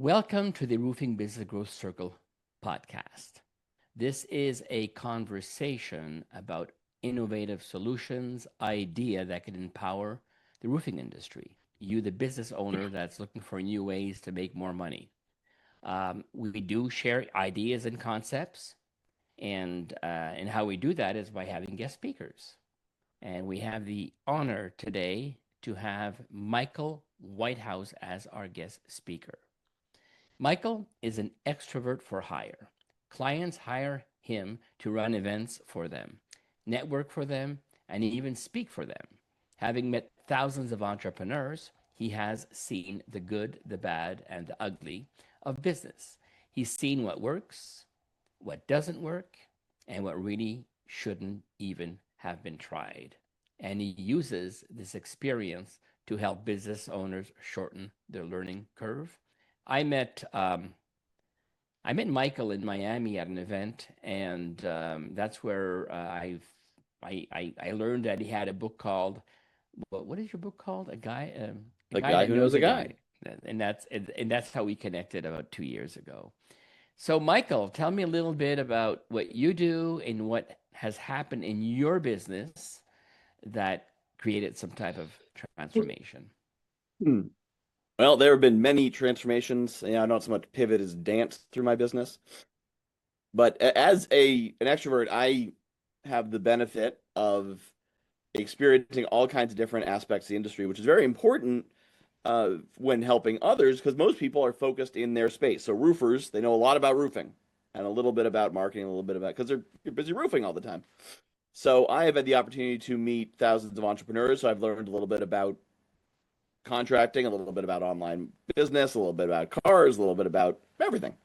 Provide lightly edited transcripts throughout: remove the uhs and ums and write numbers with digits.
Welcome to the Roofing Business Growth Circle podcast. This is a conversation about innovative solutions, idea that can empower the roofing industry. You, the business owner that's looking for new ways to make more money. We do share ideas and concepts, and how we do that is by having guest speakers. And we have the honor today to have Michael Whitehouse as our guest speaker. Michael is an extrovert for hire. Clients hire him to run events for them, network for them, and even speak for them. Having met thousands of entrepreneurs, he has seen the good, the bad, and the ugly of business. He's seen what works, what doesn't work, and what really shouldn't even have been tried. And he uses this experience to help business owners shorten their learning curve. I met Michael in Miami at an event, and that's where I learned that he had a book called, what is your book called? A guy who knows a guy. And that's how we connected about 2 years ago. So Michael, tell me a little bit about what you do and what has happened in your business that created some type of transformation. Well, there have been many transformations. Not so much pivot as dance through my business. But as an extrovert, I have the benefit of experiencing all kinds of different aspects of the industry, which is very important when helping others, because most people are focused in their space. So roofers, they know a lot about roofing and a little bit about marketing, a little bit about, because you're busy roofing all the time. So I have had the opportunity to meet thousands of entrepreneurs. So I've learned a little bit about contracting, a little bit about online business, a little bit about cars, a little bit about everything.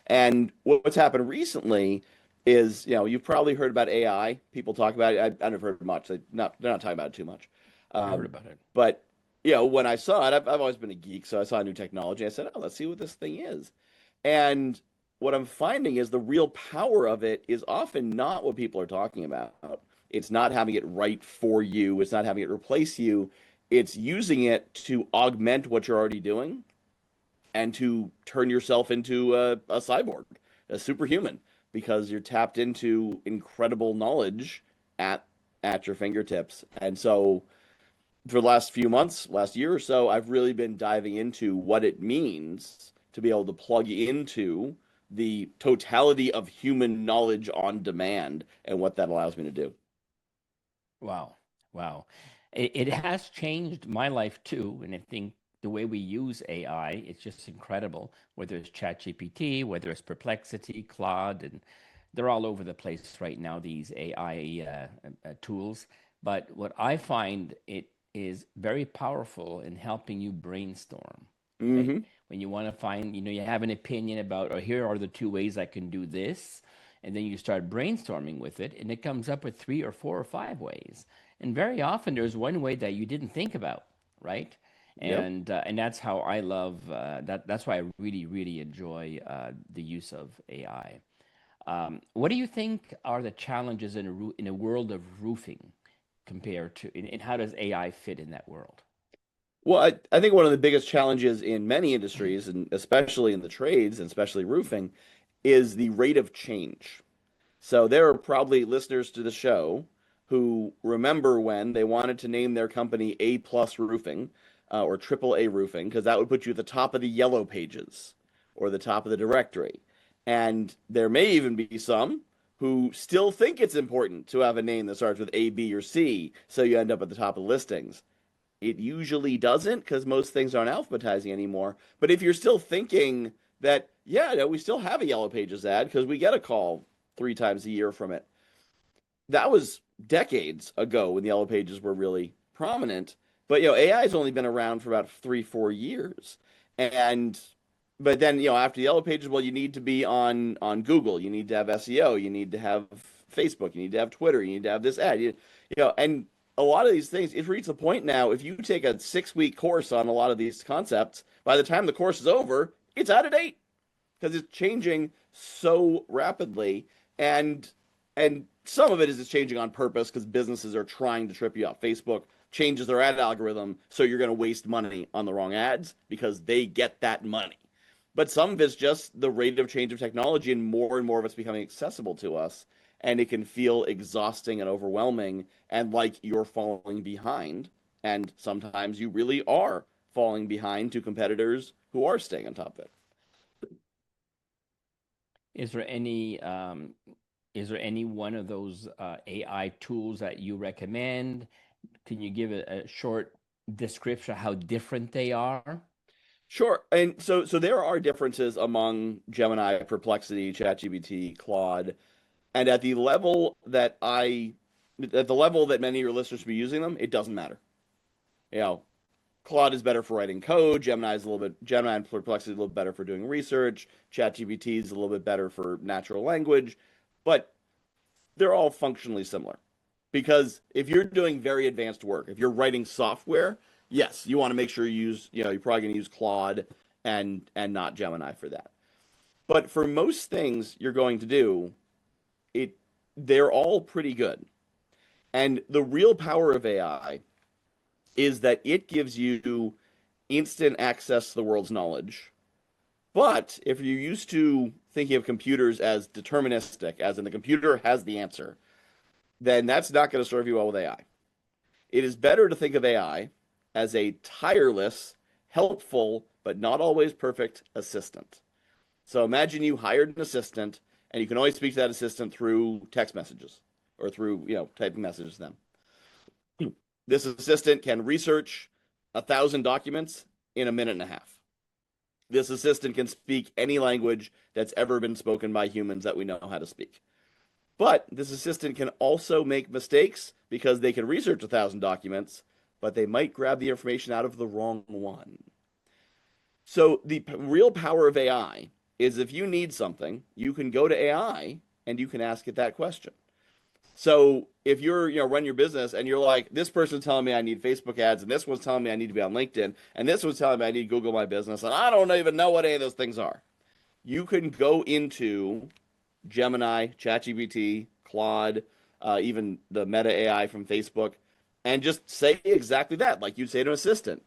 And what's happened recently is, you've probably heard about AI. People talk about it. I've never heard much. They're not talking about it too much. I heard about it. But, when I saw it, I've always been a geek. So I saw new technology. I said, let's see what this thing is. And what I'm finding is the real power of it is often not what people are talking about. It's not having it write for you. It's not having it replace you. It's using it to augment what you're already doing and to turn yourself into a cyborg, a superhuman, because you're tapped into incredible knowledge at your fingertips. And so for the last few months, last year or so, I've really been diving into what it means to be able to plug into the totality of human knowledge on demand and what that allows me to do. Wow. It has changed my life too. And I think the way we use AI, it's just incredible, whether it's ChatGPT, whether it's Perplexity, Claude, and they're all over the place right now, these AI tools. But what I find, it is very powerful in helping you brainstorm. Mm-hmm. Right? When you want to find, you have an opinion about, or here are the 2 ways I can do this. And then you start brainstorming with it, and it comes up with 3 or 4 or 5 ways. And very often there's one way that you didn't think about, right? And Yep. And that's how I love that. That's why I really, really enjoy the use of AI. What do you think are the challenges in a world of roofing compared to, and how does AI fit in that world? Well, I think one of the biggest challenges in many industries, and especially in the trades, and especially roofing, is the rate of change. So there are probably listeners to the show who remember when they wanted to name their company A Plus Roofing or Triple A Roofing, because that would put you at the top of the yellow pages or the top of the directory. And there may even be some who still think it's important to have a name that starts with A, B, or C, so you end up at the top of the listings. It usually doesn't, because most things aren't alphabetizing anymore. But if you're still thinking that, we still have a Yellow Pages ad because we get a call 3 times a year from it. That was decades ago when the Yellow Pages were really prominent. But, AI has only been around for about 3-4 years. But then, after the Yellow Pages, well, you need to be on Google. You need to have SEO. You need to have Facebook. You need to have Twitter. You need to have this ad. And a lot of these things, it's reached the point now, if you take a 6-week course on a lot of these concepts, by the time the course is over, it's out of date because it's changing so rapidly. And some of it is just changing on purpose because businesses are trying to trip you up. Facebook changes their ad algorithm, so you're going to waste money on the wrong ads because they get that money. But some of it's just the rate of change of technology, and more of it's becoming accessible to us. And it can feel exhausting and overwhelming and like you're falling behind. And sometimes you really are falling behind to competitors who are staying on top of it. Is there any one of those AI tools that you recommend? Can you give a short description of how different they are? Sure. And so there are differences among Gemini, Perplexity, ChatGPT, Claude, and at the level that many of your listeners should be using them, it doesn't matter. You know, Claude is better for writing code. Gemini and Perplexity is a little better for doing research. ChatGPT is a little bit better for natural language, but they're all functionally similar. Because if you're doing very advanced work, if you're writing software, yes, you want to make sure you're probably going to use Claude and not Gemini for that. But for most things you're going to do, it they're all pretty good. And the real power of AI is that it gives you instant access to the world's knowledge. But if you're used to thinking of computers as deterministic, as in the computer has the answer, then that's not going to serve you well with AI. It is better to think of AI as a tireless, helpful, but not always perfect assistant. So imagine you hired an assistant and you can only speak to that assistant through text messages or through, typing messages to them. This assistant can research 1,000 documents in a minute and a half. This assistant can speak any language that's ever been spoken by humans that we know how to speak. But this assistant can also make mistakes because they can research 1,000 documents, but they might grab the information out of the wrong one. So the real power of AI is if you need something, you can go to AI and you can ask it that question. So if you're run your business and you're like, this person's telling me I need Facebook ads, and this one's telling me I need to be on LinkedIn, and this one's telling me I need to Google my business, and I don't even know what any of those things are. You can go into Gemini, ChatGPT, Claude, even the Meta AI from Facebook, and just say exactly that. Like you'd say to an assistant,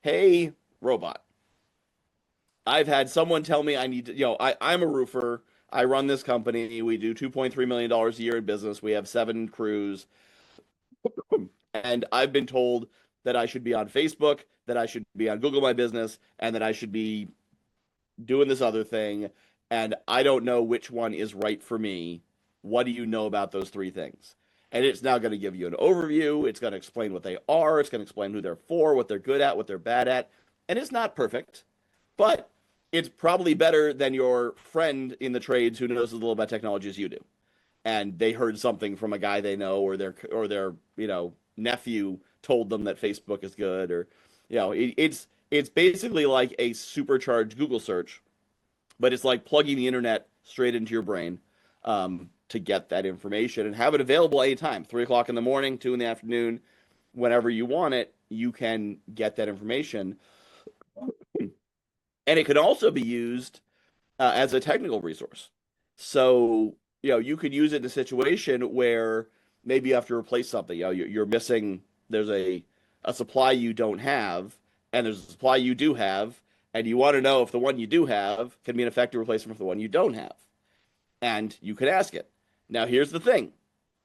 hey, robot, I've had someone tell me I need to, I'm a roofer. I run this company. We do $2.3 million a year in business. We have 7 crews. And I've been told that I should be on Facebook, that I should be on Google My Business, and that I should be doing this other thing. And I don't know which one is right for me. What do you know about those 3 things? And it's now going to give you an overview. It's going to explain what they are. It's going to explain who they're for, what they're good at, what they're bad at. And it's not perfect, but it's probably better than your friend in the trades who knows as little about technology as you do. And they heard something from a guy they know, or their nephew told them that Facebook is good, or it's basically like a supercharged Google search, but it's like plugging the internet straight into your brain to get that information and have it available anytime, 3 o'clock in the morning, 2 in the afternoon, whenever you want it, you can get that information. And it can also be used as a technical resource. So, you could use it in a situation where maybe you have to replace something. You're missing, there's a supply you don't have, and there's a supply you do have, and you want to know if the one you do have can be an effective replacement for the one you don't have. And you could ask it. Now, here's the thing.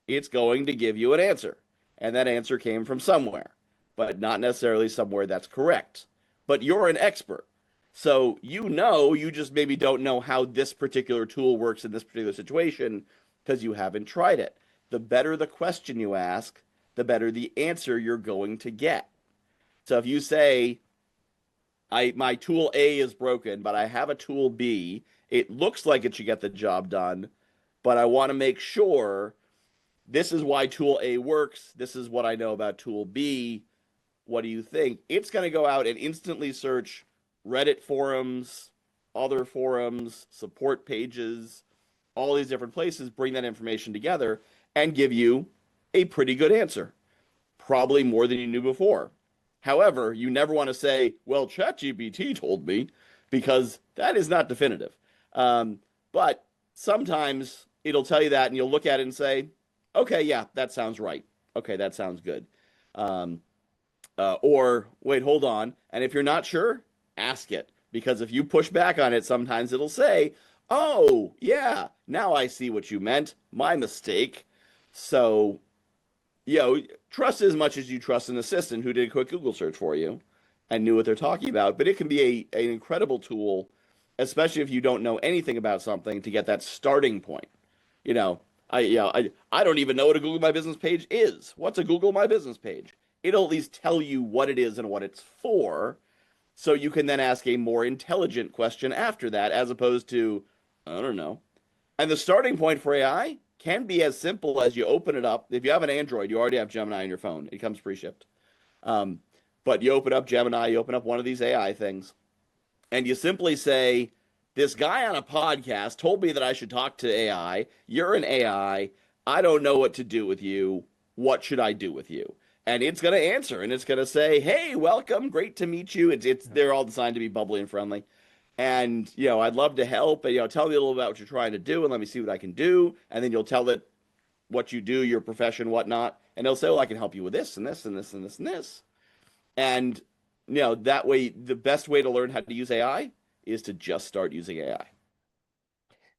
It's going to give you an answer, and that answer came from somewhere, but not necessarily somewhere that's correct. But you're an expert. So you just maybe don't know how this particular tool works in this particular situation because you haven't tried it. The better the question you ask, the better the answer you're going to get. So if you say, my tool A is broken, but I have a tool B, it looks like it should get the job done, but I want to make sure this is why tool A works. This is what I know about tool B. What do you think? It's going to go out and instantly search Reddit forums, other forums, support pages, all these different places, bring that information together and give you a pretty good answer. Probably more than you knew before. However, you never want to say, well, ChatGPT told me, because that is not definitive. But sometimes it'll tell you that and you'll look at it and say, okay, yeah, that sounds right. Okay, that sounds good. Or wait, hold on. And if you're not sure, ask it, Because if you push back on it, sometimes it'll say, oh, yeah, now I see what you meant. My mistake. So, trust as much as you trust an assistant who did a quick Google search for you and knew what they're talking about. But it can be an incredible tool, especially if you don't know anything about something, to get that starting point. You know, I don't even know what a Google My Business page is. What's a Google My Business page? It'll at least tell you what it is and what it's for, so you can then ask a more intelligent question after that, as opposed to, I don't know. And the starting point for AI can be as simple as you open it up. If you have an Android, you already have Gemini on your phone. It comes pre-shipped. But you open up Gemini, you open up one of these AI things, and you simply say, this guy on a podcast told me that I should talk to AI. You're an AI. I don't know what to do with you. What should I do with you? And it's going to answer, and it's going to say, hey, welcome. Great to meet you. They're all designed to be bubbly and friendly. And, I'd love to help. And, tell me a little about what you're trying to do, and let me see what I can do. And then you'll tell it what you do, your profession, whatnot. And they'll say, well, I can help you with this and this and this and this and this. And, that way, the best way to learn how to use AI is to just start using AI.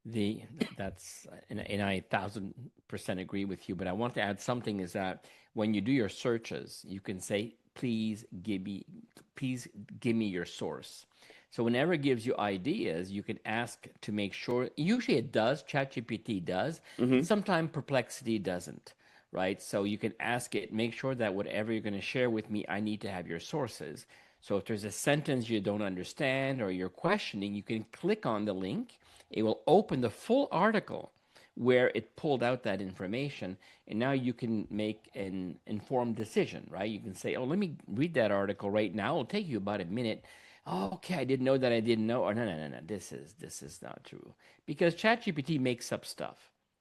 And I 1,000% agree with you. But I want to add something, is that when you do your searches, you can say, please give me your source. So whenever it gives you ideas, you can ask to make sure. Usually it does. ChatGPT does. Mm-hmm. Sometimes Perplexity doesn't, right? So you can ask it, make sure that whatever you're going to share with me, I need to have your sources. So if there's a sentence you don't understand or you're questioning, you can click on the link. It will open the full article where it pulled out that information, and now you can make an informed decision, right? You can say, oh, let me read that article right now. It'll take you about a minute. Oh, okay, I didn't know that I didn't know. Or no, this is not true. Because ChatGPT makes up stuff,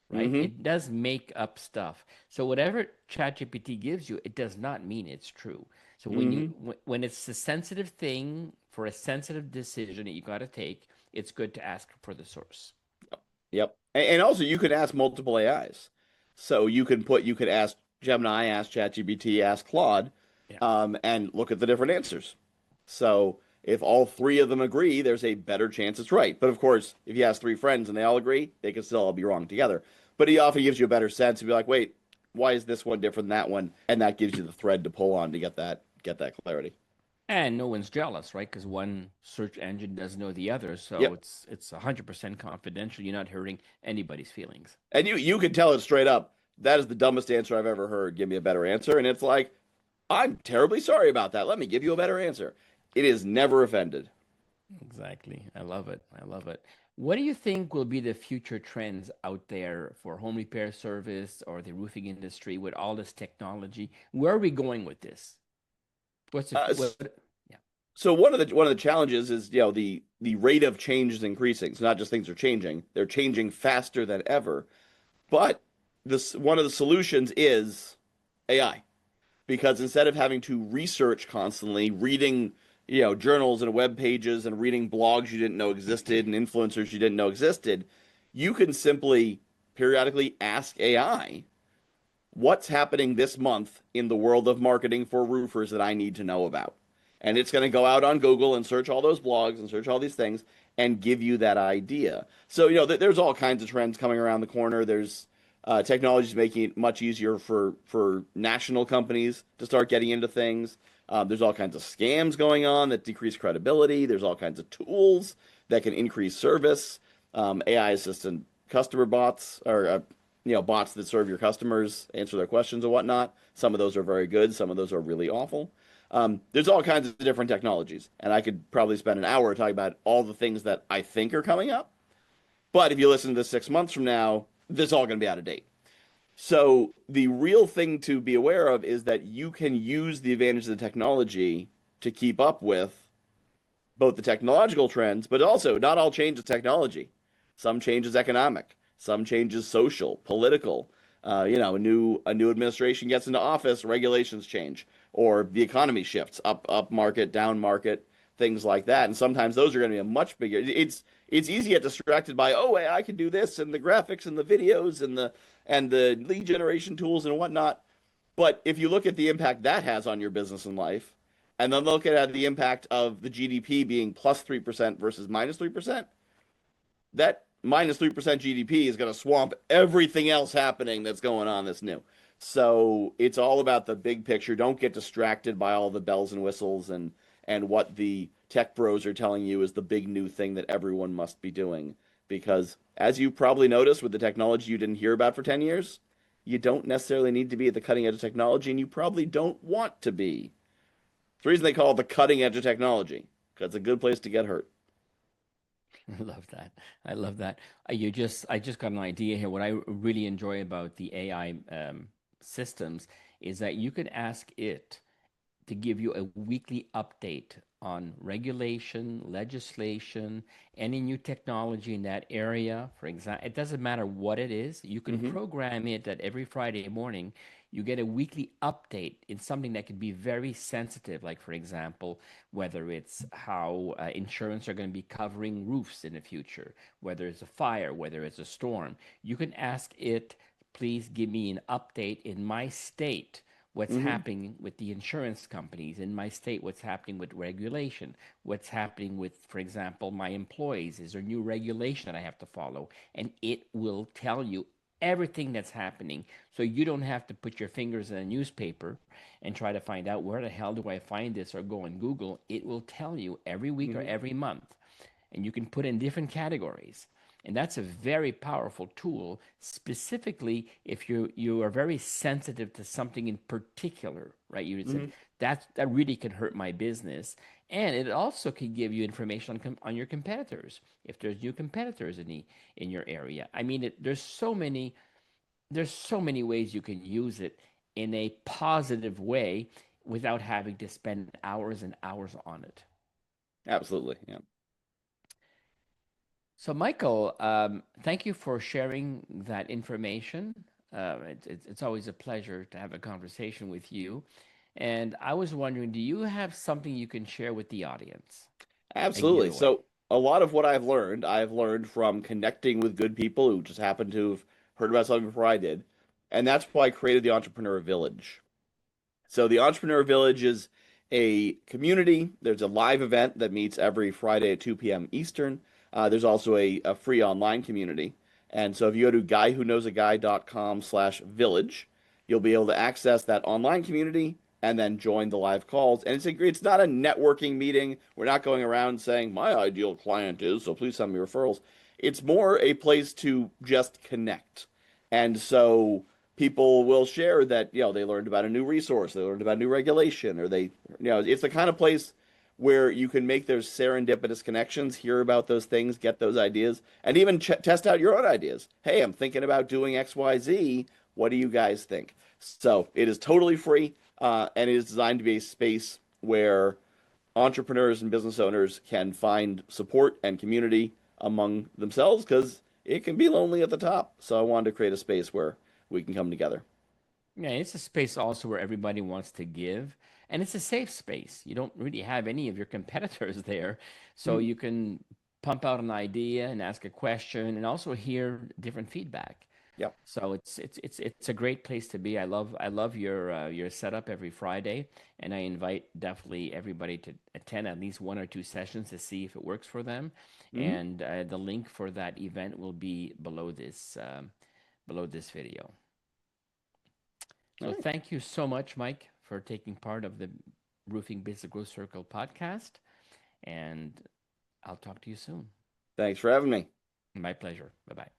right? Mm-hmm. It does make up stuff. So whatever ChatGPT gives you, it does not mean it's true. So when it's a sensitive thing for a sensitive decision that you got to take, it's good to ask for the source. Yep. And also you could ask multiple AIs. So you could ask Gemini, ask ChatGPT, ask Claude, and look at the different answers. So if all three of them agree, there's a better chance it's right. But of course, if you ask three friends and they all agree, they can still all be wrong together. But he often gives you a better sense to be like, wait, why is this one different than that one? And that gives you the thread to pull on to get that clarity. And no one's jealous, right? Because one search engine doesn't know the other, so it's 100% confidential. You're not hurting anybody's feelings. And you can tell it straight up, that is the dumbest answer I've ever heard. Give me a better answer. And it's like, I'm terribly sorry about that. Let me give you a better answer. It is never offended. Exactly. I love it. What do you think will be the future trends out there for home repair service or the roofing industry with all this technology? Where are we going with this? So one of the challenges is the rate of change is increasing. It's not just things are changing; they're changing faster than ever. But one of the solutions is AI, because instead of having to research constantly, reading journals and web pages and reading blogs you didn't know existed and influencers you didn't know existed, you can simply periodically ask AI, what's happening this month in the world of marketing for roofers that I need to know about? And it's going to go out on Google and search all those blogs and search all these things and give you that idea. So, there's all kinds of trends coming around the corner. There's technologies making it much easier for national companies to start getting into things. There's all kinds of scams going on that decrease credibility. There's all kinds of tools that can increase service. AI assistant customer bots, or bots that serve your customers, answer their questions and whatnot. Some of those are very good. Some of those are really awful. There's all kinds of different technologies, and I could probably spend an hour talking about all the things that I think are coming up. But if you listen to this 6 months from now, this is all going to be out of date. So the real thing to be aware of is that you can use the advantage of the technology to keep up with both the technological trends, but also not all change is technology. Some change is economic. Some change is social, political. A new administration gets into office, regulations change, or the economy shifts up market, down market, things like that. And sometimes those are going to be a much bigger. It's easy to get distracted by, oh, I can do this, and the graphics and the videos and the lead generation tools and whatnot. But if you look at the impact that has on your business and life, and then look at the impact of the GDP being plus 3% versus minus 3%, that minus 3% GDP is going to swamp everything else happening that's going on that's new. So it's all about the big picture. Don't get distracted by all the bells and whistles and what the tech bros are telling you is the big new thing that everyone must be doing. Because as you probably noticed with the technology you didn't hear about for 10 years, you don't necessarily need to be at the cutting edge of technology, and you probably don't want to be. It's the reason they call it the cutting edge of technology, because it's a good place to get hurt. I love that. I love that. I just got an idea here. What I really enjoy about the AI systems is that you can ask it to give you a weekly update on regulation, legislation, any new technology in that area. For example, it doesn't matter what it is. You can Mm-hmm. program it that every Friday morning you get a weekly update in something that could be very sensitive, like, for example, whether it's how insurance are going to be covering roofs in the future, whether it's a fire, whether it's a storm. You can ask it, please give me an update in my state, what's Mm-hmm. happening with the insurance companies in my state, what's happening with regulation, what's happening with, for example, my employees. Is there new regulation that I have to follow? And it will tell you everything that's happening. So you don't have to put your fingers in a newspaper and try to find out where the hell do I find this or go on Google. It will tell you every week or Mm-hmm. every month. And you can put in different categories. And that's a very powerful tool, specifically if you are very sensitive to something in particular, right? You said Mm-hmm. that really can hurt my business, and it also can give you information on your competitors if there's new competitors in your area. I mean, there's so many ways you can use it in a positive way without having to spend hours and hours on it. Absolutely. Yeah. So, Michael, thank you for sharing that information. It's always a pleasure to have a conversation with you. And I was wondering, do you have something you can share with the audience? A Absolutely. giveaway. So a lot of what I've learned from connecting with good people who just happen to have heard about something before I did. And that's why I created the Entrepreneur Village. So the Entrepreneur Village is a community. There's a live event that meets every Friday at 2 p.m. Eastern. There's also a free online community. And so if you go to guywhoknowsaguy.com/village, you'll be able to access that online community and then join the live calls. And it's not a networking meeting. We're not going around saying my ideal client is, so please send me referrals. It's more a place to just connect. And so people will share that, they learned about a new resource, they learned about new regulation, or it's the kind of place where you can make those serendipitous connections, hear about those things, get those ideas, and even test out your own ideas. Hey, I'm thinking about doing XYZ. What do you guys think? So it is totally free, and it is designed to be a space where entrepreneurs and business owners can find support and community among themselves because it can be lonely at the top. So I wanted to create a space where we can come together. Yeah, it's a space also where everybody wants to give, and it's a safe space. You don't really have any of your competitors there, so Mhm. you can pump out an idea and ask a question, and also hear different feedback. Yep. So it's a great place to be. I love your setup every Friday, and I invite definitely everybody to attend at least one or two sessions to see if it works for them. Hmm. And the link for that event will be below this video. All So right. thank you so much, Mike, for taking part of the Roofing Business Growth Circle podcast, and I'll talk to you soon. Thanks for having me. My pleasure. Bye bye.